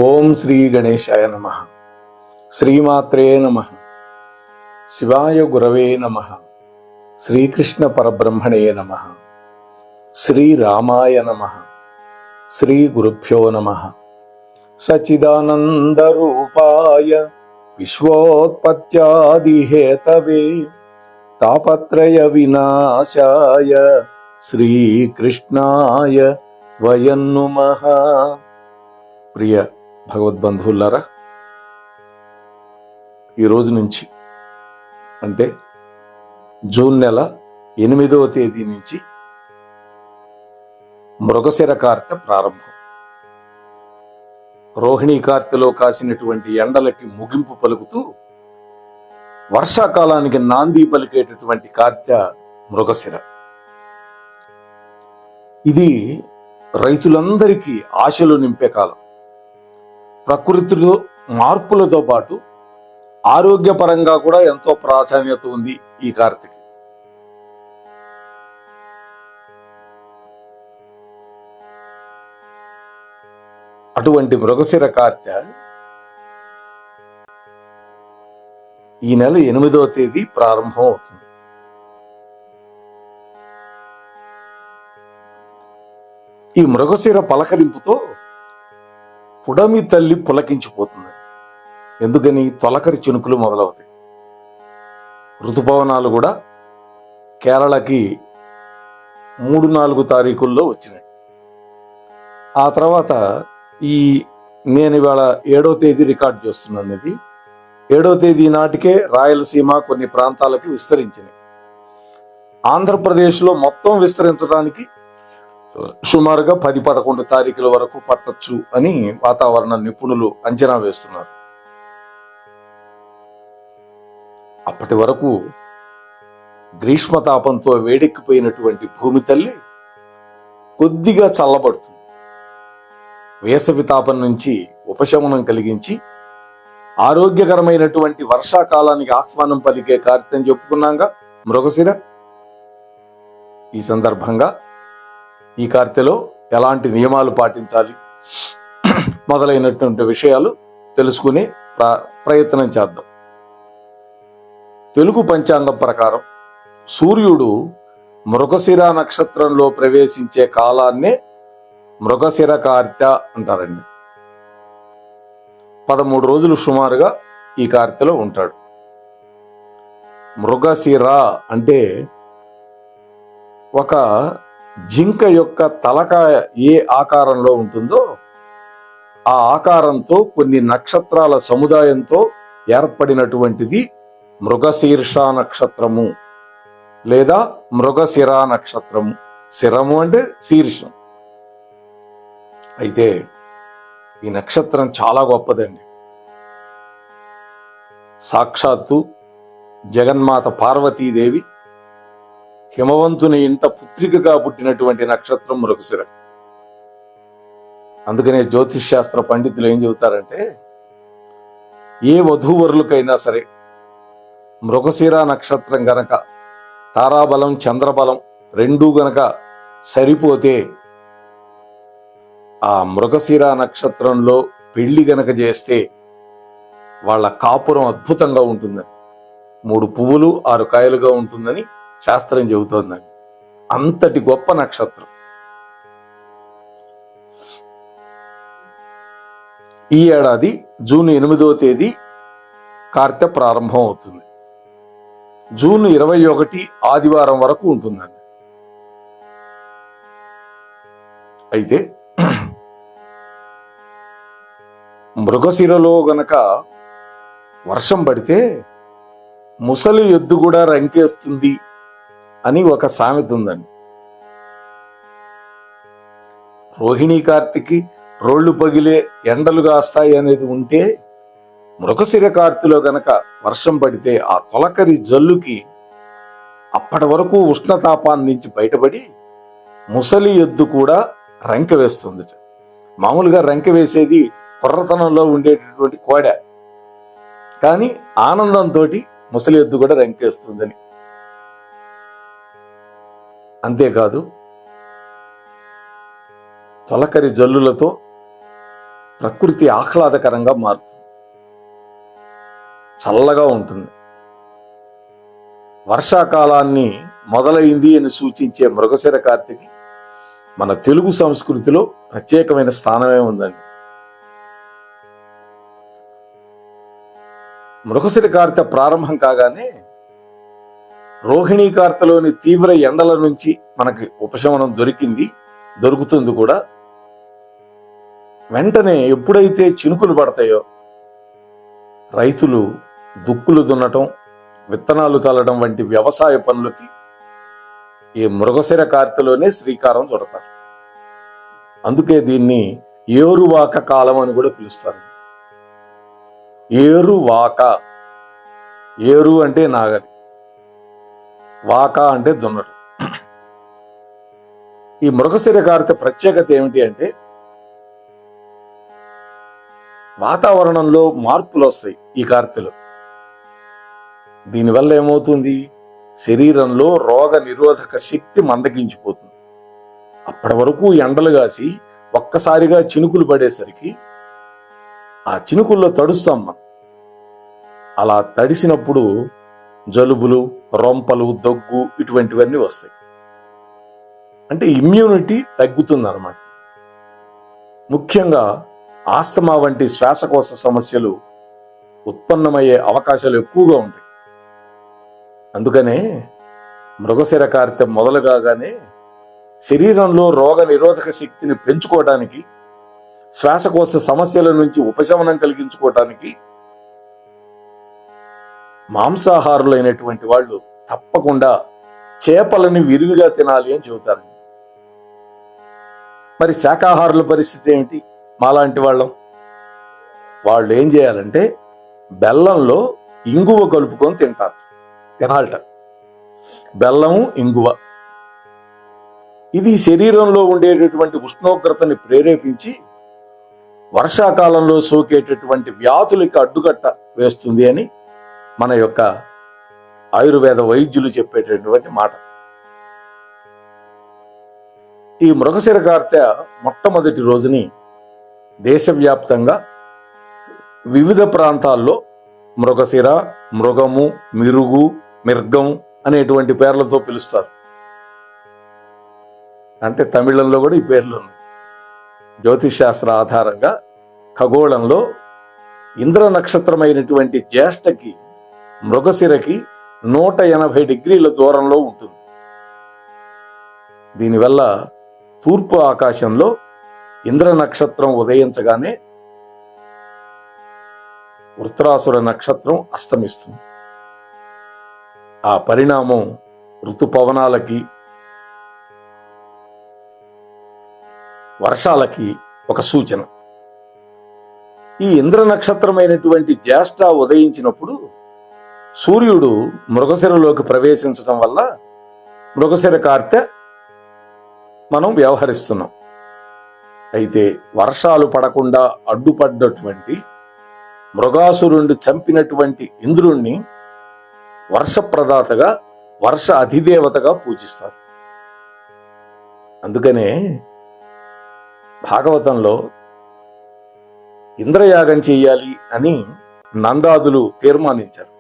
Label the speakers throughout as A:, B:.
A: ఓం శ్రీ గణేశాయ నమః. శ్రీమాత్రే నమః. శివాయ గురవే నమః. శ్రీకృష్ణ పరబ్రహ్మణే నమః. శ్రీరామాయ నమః. శ్రీ గురుభ్యో నమః. సచిదానంద రూపాయ విశ్వోత్పత్యాదిహేతవే తాపత్రయ వినాశాయ శ్రీకృష్ణాయ వయం నమః. ప్రియ భగవద్బంధువులారా, ఈరోజు నుంచి అంటే జూన్ నెల 8వ తేదీ నుంచి మృగశిర కార్తె ప్రారంభం. రోహిణీ కార్తెలో కాసినటువంటి ఎండలకి ముగింపు పలుకుతూ వర్షాకాలానికి నాంది పలికేటటువంటి కార్తె మృగశిర. ఇది రైతులందరికీ ఆశలు నింపే కాలం. ప్రకృతిలో మార్పులతో పాటు ఆరోగ్యపరంగా కూడా ఎంతో ప్రాధాన్యత ఉంది ఈ కార్తెకి. అటువంటి మృగశిర కార్తె ఈ నెల 8వ తేదీ ప్రారంభం అవుతుంది. ఈ మృగశిర పలకరింపుతో పుడమి తల్లి పులకించిపోతుంది. ఎందుకని? తొలకరి చినుకులు మొదలవుతాయి. ఋతుపవనాలు కూడా కేరళకి 3-4 తారీఖుల్లో వచ్చినాయి. ఆ తర్వాత నేను ఇవాళ 7వ తేదీ రికార్డ్ చేస్తున్నాను. ఇది 7వ తేదీ నాటికే రాయలసీమ కొన్ని ప్రాంతాలకి విస్తరించినాయి. ఆంధ్రప్రదేశ్లో మొత్తం విస్తరించడానికి సుమారుగా 10-11 తారీఖుల వరకు పట్టచ్చు అని వాతావరణ నిపుణులు అంచనా వేస్తున్నారు. అప్పటి వరకు గ్రీష్మతాపంతో వేడెక్కిపోయినటువంటి భూమి తల్లి కొద్దిగా చల్లబడుతుంది. వేసవి తాపం నుంచి ఉపశమనం కలిగించి ఆరోగ్యకరమైనటువంటి వర్షాకాలానికి ఆహ్వానం పలికే కార్తె అని చెప్పుకున్నాగా మృగశిర. ఈ సందర్భంగా ఈ కార్తెలో ఎలాంటి నియమాలు పాటించాలి మొదలైనటువంటి విషయాలు తెలుసుకునే ప్రయత్నం చేద్దాం. తెలుగు పంచాంగం ప్రకారం సూర్యుడు మృగశిర నక్షత్రంలో ప్రవేశించే కాలాన్నే మృగశిర కార్తె అంటారండి. 13 రోజులు సుమారుగా ఈ కార్తెలో ఉంటాడు. మృగశిర అంటే ఒక జింక యొక్క తలకాయ ఏ ఆకారంలో ఉంటుందో ఆ ఆకారంతో కొన్ని నక్షత్రాల సముదాయంతో ఏర్పడినటువంటిది మృగశీర్ష నక్షత్రము లేదా మృగశిర నక్షత్రము. శిరము అంటే శీర్షం. అయితే ఈ నక్షత్రం చాలా గొప్పదండి. సాక్షాత్తు జగన్మాత పార్వతీదేవి హిమవంతుని ఇంట పుత్రికగా పుట్టినటువంటి నక్షత్రం మృగశిర. అందుకనే జ్యోతిష్ శాస్త్ర పండితులు ఏం చెబుతారంటే, ఏ వధూవరులకైనా సరే మృగశిర నక్షత్రం గనక తారాబలం చంద్రబలం రెండూ గనక సరిపోతే ఆ మృగశిర నక్షత్రంలో పెళ్లి గనక చేస్తే వాళ్ళ కాపురం అద్భుతంగా ఉంటుందని, 3 పువ్వులు 6 కాయలుగా ఉంటుందని శాస్త్రం చెబుతోందండి. అంతటి గొప్ప నక్షత్రం. ఈ ఏడాది జూన్ 8వ తేదీ కార్తె ప్రారంభం అవుతుంది. జూన్ 21 ఆదివారం వరకు ఉంటుందండి. అయితే మృగశిరలో గనక వర్షం పడితే ముసలి ఎద్దు కూడా రంకేస్తుంది అని ఒక సామెత ఉందండి. రోహిణీ కార్తెకి రోళ్లు పగిలే ఎండలు కాస్తాయి అనేది ఉంటే, మృగశిర కార్తెలో గనక వర్షం పడితే ఆ తొలకరి జల్లుకి అప్పటి వరకు ఉష్ణతాపాన్ని నుంచి బయటపడి ముసలి ఎద్దు కూడా రంకె వేస్తుంది. మామూలుగా రంకె వేసేది కుర్రతనంలో ఉండేటటువంటి కోడె, కానీ ఆనందంతో ముసలి ఎద్దు కూడా రంకేస్తుందని. అంతేకాదు తొలకరి జల్లులతో ప్రకృతి ఆహ్లాదకరంగా మారుతుంది, చల్లగా ఉంటుంది. వర్షాకాలాన్ని మొదలైంది అని సూచించే మృగశిర కార్తెకి మన తెలుగు సంస్కృతిలో ప్రత్యేకమైన స్థానమే ఉందండి. మృగశిర కార్తె ప్రారంభం కాగానే రోహిణీ కార్తెలోని తీవ్ర ఎండల నుంచి మనకి ఉపశమనం దొరుకుతుంది కూడా. వెంటనే ఎప్పుడైతే చినుకులు పడతాయో రైతులు దుక్కులు దున్నటం, విత్తనాలు చల్లడం వంటి వ్యవసాయ పనులకి ఈ మృగశిర కార్తెలోనే శ్రీకారం చుడతారు. అందుకే దీన్ని ఏరువాక కాలం అని కూడా పిలుస్తారు. ఏరువాక, ఏరు అంటే నాగలి, వాక అంటే దున్నటం. ఈ మృగశిర కార్తె ప్రత్యేకత ఏమిటి అంటే వాతావరణంలో మార్పులు వస్తాయి ఈ కార్తెలో. దీనివల్ల ఏమవుతుంది, శరీరంలో రోగ నిరోధక శక్తి మందగించిపోతుంది. అప్పటి వరకు ఎండలు కాసి ఒక్కసారిగా చినుకులు పడేసరికి ఆ చినుకుల్లో తడుస్తాం మనం. అలా తడిసినప్పుడు జలుబులు, రొంపలు, దగ్గు ఇటువంటివన్నీ వస్తాయి. అంటే ఇమ్యూనిటీ తగ్గుతుంది అన్నమాట. ముఖ్యంగా ఆస్తమా వంటి శ్వాసకోశ సమస్యలు ఉత్పన్నమయ్యే అవకాశాలు ఎక్కువగా ఉంటాయి. అందుకనే మృగశిర కార్తె మొదలు కాగానే శరీరంలో రోగ నిరోధక శక్తిని పెంచుకోవడానికి, శ్వాసకోశ సమస్యల నుంచి ఉపశమనం కలిగించుకోవటానికి మాంసాహారులైనటువంటి వాళ్ళు తప్పకుండా చేపలని విరివిగా తినాలి అని చెబుతారు. మరి శాకాహారుల పరిస్థితి ఏమిటి? మాలాంటి వాళ్ళు ఏం చేయాలంటే బెల్లంలో ఇంగువ కలుపుకొని తినాలట. బెల్లము, ఇంగువ ఇది శరీరంలో ఉండేటటువంటి ఉష్ణోగ్రతని ప్రేరేపించి వర్షాకాలంలో సోకేటటువంటి వ్యాధులకి అడ్డుకట్ట వేస్తుంది అని మన యొక్క ఆయుర్వేద వైద్యులు చెప్పేటటువంటి మాట. ఈ మృగశిర కార్తె మొట్టమొదటి రోజుని దేశవ్యాప్తంగా వివిధ ప్రాంతాల్లో మృగశిర, మృగము, మిరుగు, మిర్గం అనేటువంటి పేర్లతో పిలుస్తారు. అంటే తమిళంలో కూడా ఈ పేర్లు ఉన్నాయి. జ్యోతిష్ శాస్త్ర ఆధారంగా ఖగోళంలో ఇంద్ర నక్షత్రమైనటువంటి జ్యేష్ఠకి మృగశిరకి 180 డిగ్రీల దూరంలో ఉంటుంది. దీనివల్ల తూర్పు ఆకాశంలో ఇంద్ర నక్షత్రం ఉదయించగానే వృత్రాసుర నక్షత్రం అస్తమిస్తుంది. ఆ పరిణామం ఋతుపవనాలకి, వర్షాలకి ఒక సూచన. ఈ ఇంద్ర నక్షత్రమైనటువంటి జ్యేష్ఠ ఉదయించినప్పుడు సూర్యుడు మృగశిరలోకి ప్రవేశించడం వల్ల మృగశిర కార్తె మనం వ్యవహరిస్తున్నాం. అయితే వర్షాలు పడకుండా అడ్డుపడ్డటువంటి మృగాసురుణ్ణి చంపినటువంటి ఇంద్రుణ్ణి వర్షప్రదాతగా, వర్ష అధిదేవతగా పూజిస్తారు. అందుకనే భాగవతంలో ఇంద్రయాగం చెయ్యాలి అని నందాదులు తీర్మానించారు.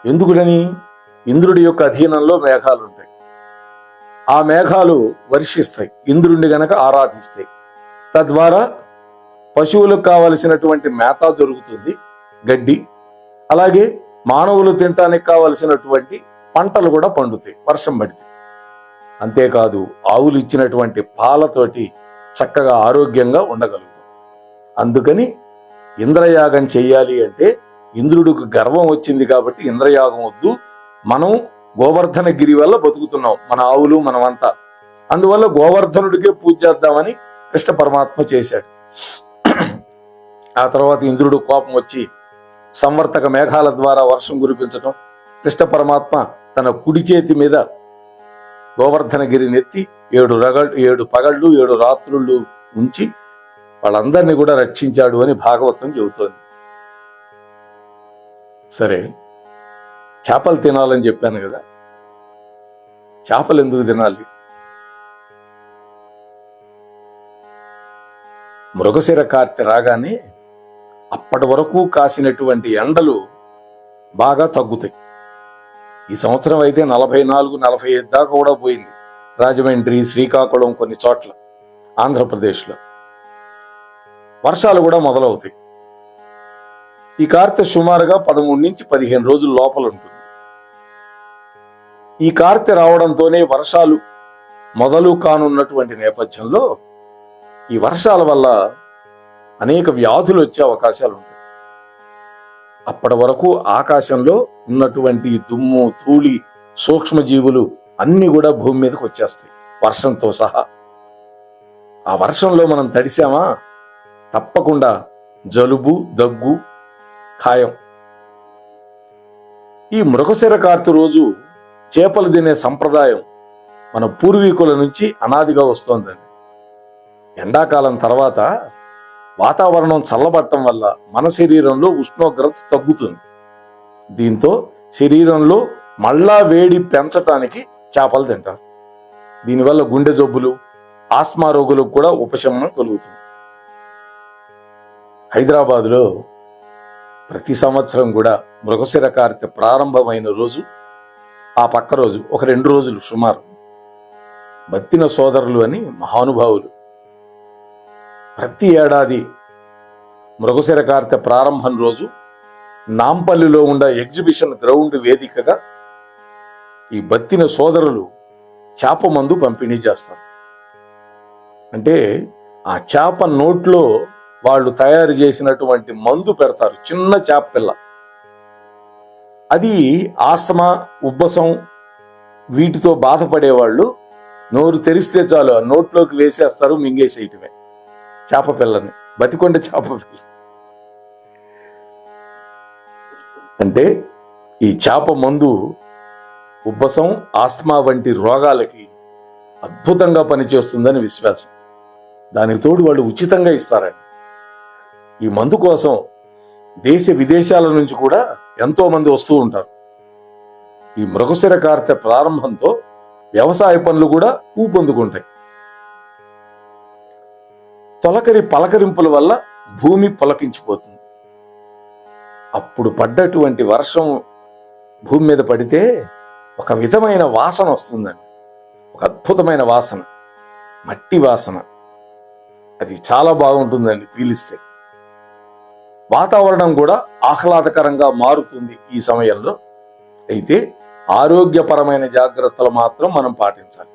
A: ఎందుకునని? ఇంద్రుడి యొక్క అధీనంలో మేఘాలు ఉంటాయి. ఆ మేఘాలు వర్షిస్తాయి ఇంద్రుడిని గనక ఆరాధిస్తాయి. తద్వారా పశువులకు కావలసినటువంటి మేత దొరుకుతుంది, గడ్డి. అలాగే మానవులు తినటానికి కావలసినటువంటి పంటలు కూడా పండుతాయి వర్షం పడితే. అంతేకాదు ఆవులు ఇచ్చినటువంటి పాలతోటి చక్కగా ఆరోగ్యంగా ఉండగలుగుతాం. అందుకని ఇంద్రయాగం చెయ్యాలి అంటే ఇంద్రుడికి గర్వం వచ్చింది కాబట్టి ఇంద్రయాగం వద్దు, మనం గోవర్ధన గిరి వల్ల బతుకుతున్నాం, మన ఆవులు మనమంతా. అందువల్ల గోవర్ధనుడికే పూజ చేద్దామని కృష్ణ పరమాత్మ చేశాడు. ఆ తర్వాత ఇంద్రుడు కోపం వచ్చి సంవర్తక మేఘాల ద్వారా వర్షం కురిపించడం, కృష్ణ పరమాత్మ తన కుడి చేతి మీద గోవర్ధనగిరిని ఎత్తి 7 పగళ్ళు 7 రాత్రులు ఉంచి వాళ్ళందరినీ కూడా రక్షించాడు అని భాగవతం చెబుతోంది. సరే, చేపలు తినాలని చెప్పాను కదా, చేపలు ఎందుకు తినాలి? మృగశిర కార్తె రాగానే అప్పటి వరకు కాసినటువంటి ఎండలు బాగా తగ్గుతాయి. ఈ సంవత్సరం అయితే 44-45 దాకా కూడా పోయింది. రాజమండ్రి, శ్రీకాకుళం, కొన్ని చోట్ల ఆంధ్రప్రదేశ్లో వర్షాలు కూడా మొదలవుతాయి. ఈ కార్తె సుమారుగా 13 నుంచి 15 రోజుల లోపల ఉంటుంది. ఈ కార్తె రావడంతోనే వర్షాలు మొదలు కానున్నటువంటి నేపథ్యంలో ఈ వర్షాల వల్ల అనేక వ్యాధులు వచ్చే అవకాశాలు ఉంటాయి. అప్పటి వరకు ఆకాశంలో ఉన్నటువంటి దుమ్ము, ధూళి, సూక్ష్మజీవులు అన్ని కూడా భూమి మీదకి వచ్చేస్తాయి వర్షంతో సహా. ఆ వర్షంలో మనం తడిసామా తప్పకుండా జలుబు, దగ్గు ఖాయం. ఈ మృగశిర కార్తె రోజు చేపలు తినే సంప్రదాయం మన పూర్వీకుల నుంచి అనాదిగా వస్తోందండి. ఎండాకాలం తర్వాత వాతావరణం చల్లబట్టడం వల్ల మన శరీరంలో ఉష్ణోగ్రత తగ్గుతుంది. దీంతో శరీరంలో మళ్ళా వేడి పెంచటానికి చేపలు తింటారు. దీనివల్ల గుండె జబ్బులు, ఆస్మా రోగులకు కూడా ఉపశమనం కలుగుతుంది. హైదరాబాదులో ప్రతి సంవత్సరం కూడా మృగశిర కార్తె ప్రారంభమైన రోజు, ఆ పక్క రోజు ఒక 2 రోజులు సుమారు బత్తిన సోదరులు అని మహానుభావులు ప్రతి ఏడాది మృగశిర కార్తె ప్రారంభం రోజు నాంపల్లిలో ఉన్న ఎగ్జిబిషన్ గ్రౌండ్ వేదికగా ఈ బత్తిన సోదరులు చేప మందు పంపిణీ చేస్తారు. అంటే ఆ చేప నోట్లో వాళ్ళు తయారు చేసినటువంటి మందు పెడతారు, చిన్న చేప పిల్ల. అది ఆస్తమా, ఉబ్బసం వీటితో బాధపడేవాళ్ళు నోరు తెరిస్తే చాలు ఆ నోట్లోకి వేసేస్తారు, మింగేసేయటమే చేప పిల్లని, బతికొండ చేప పిల్ల. అంటే ఈ చేప మందు ఉబ్బసం, ఆస్తమా వంటి రోగాలకి అద్భుతంగా పనిచేస్తుందని విశ్వాసం. దానికి తోడు వాళ్ళు ఉచితంగా ఇస్తారండి. ఈ మందు కోసం దేశ విదేశాల నుంచి కూడా ఎంతో మంది వస్తూ ఉంటారు. ఈ మృగశిర కార్తె ప్రారంభంతో వ్యవసాయ పనులు కూడా ఊపందుకుంటాయి. తొలకరి పలకరింపుల వల్ల భూమి పులకించిపోతుంది. అప్పుడు పడ్డటువంటి వర్షం భూమి మీద పడితే ఒక విధమైన వాసన వస్తుందండి, ఒక అద్భుతమైన వాసన, మట్టి వాసన. అది చాలా బాగుంటుందండి పీలిస్తే. వాతావరణం కూడా ఆహ్లాదకరంగా మారుతుంది ఈ సమయంలో. అయితే ఆరోగ్యపరమైన జాగ్రత్తలు మాత్రం మనం పాటించాలి.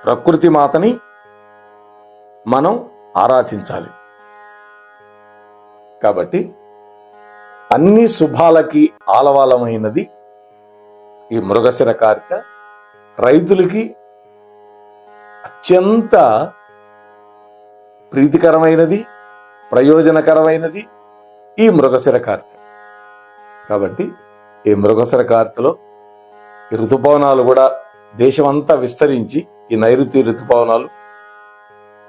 A: ప్రకృతి మాతని మనం ఆరాధించాలి. కాబట్టి అన్ని శుభాలకి ఆలవాలమైనది ఈ మృగశిర కార్తె. రైతులకి అత్యంత ప్రీతికరమైనది, ప్రయోజనకరమైనది ఈ మృగశిర కార్తె. కాబట్టి ఈ మృగశిర కార్తెలో ఈ ఋతుపవనాలు కూడా దేశమంతా విస్తరించి, ఈ నైరుతి ఋతుపవనాలు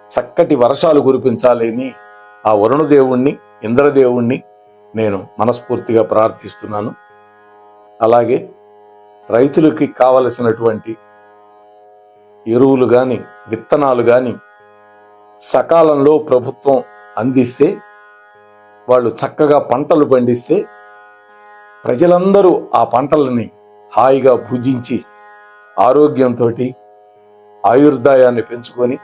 A: చక్కటి వర్షాలు కురిపించాలని ఆ వరుణదేవుణ్ణి, ఇంద్రదేవుణ్ణి నేను మనస్ఫూర్తిగా ప్రార్థిస్తున్నాను. అలాగే రైతులకి కావలసినటువంటి ఎరువులు కానీ, విత్తనాలు కానీ సకాలంలో ప్రభుత్వం అందిస్తే, వాళ్ళు చక్కగా పంటలు పండిస్తే ప్రజలందరూ ఆ పంటలని హాయిగా భుజించి ఆరోగ్యంతో ఆయుర్దాయాన్ని పెంచుకొని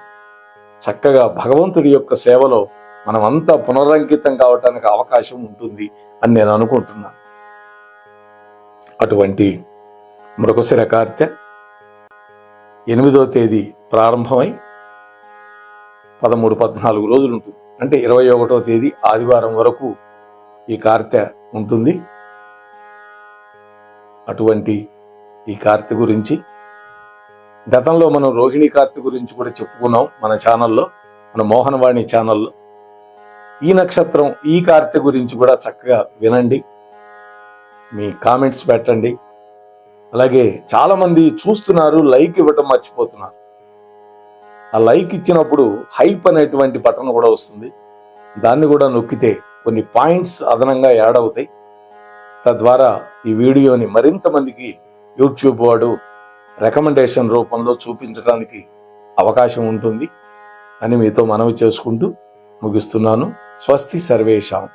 A: చక్కగా భగవంతుడి యొక్క సేవలో మనమంతా పునరంకితం కావటానికి అవకాశం ఉంటుంది అని నేను అనుకుంటున్నాను. అటువంటి మృగశిర కార్తె 8వ తేదీ ప్రారంభమై 13-14 రోజులు ఉంటుంది. అంటే 21వ తేదీ ఆదివారం వరకు ఈ కార్తె ఉంటుంది. అటువంటి ఈ కార్తె గురించి గతంలో మనం రోహిణి కార్తె గురించి కూడా చెప్పుకున్నాం మన ఛానల్లో, మన మోహనవాణి ఛానల్లో. ఈ నక్షత్రం, ఈ కార్తె గురించి కూడా చక్కగా వినండి, మీ కామెంట్స్ పెట్టండి. అలాగే చాలా మంది చూస్తున్నారు, లైక్ ఇవ్వటం మర్చిపోతున్నారు. ఆ లైక్ ఇచ్చినప్పుడు హైప్ అనేటువంటి బటన్ కూడా వస్తుంది, దాన్ని కూడా నొక్కితే కొన్ని పాయింట్స్ అదనంగా యాడ్ అవుతాయి. తద్వారా ఈ వీడియోని మరింత మందికి యూట్యూబ్ వాడు రికమెండేషన్ రూపంలో చూపించడానికి అవకాశం ఉంటుంది అని మీతో మనవి చేసుకుంటూ ముగిస్తున్నాను. స్వస్తి సర్వేషాం.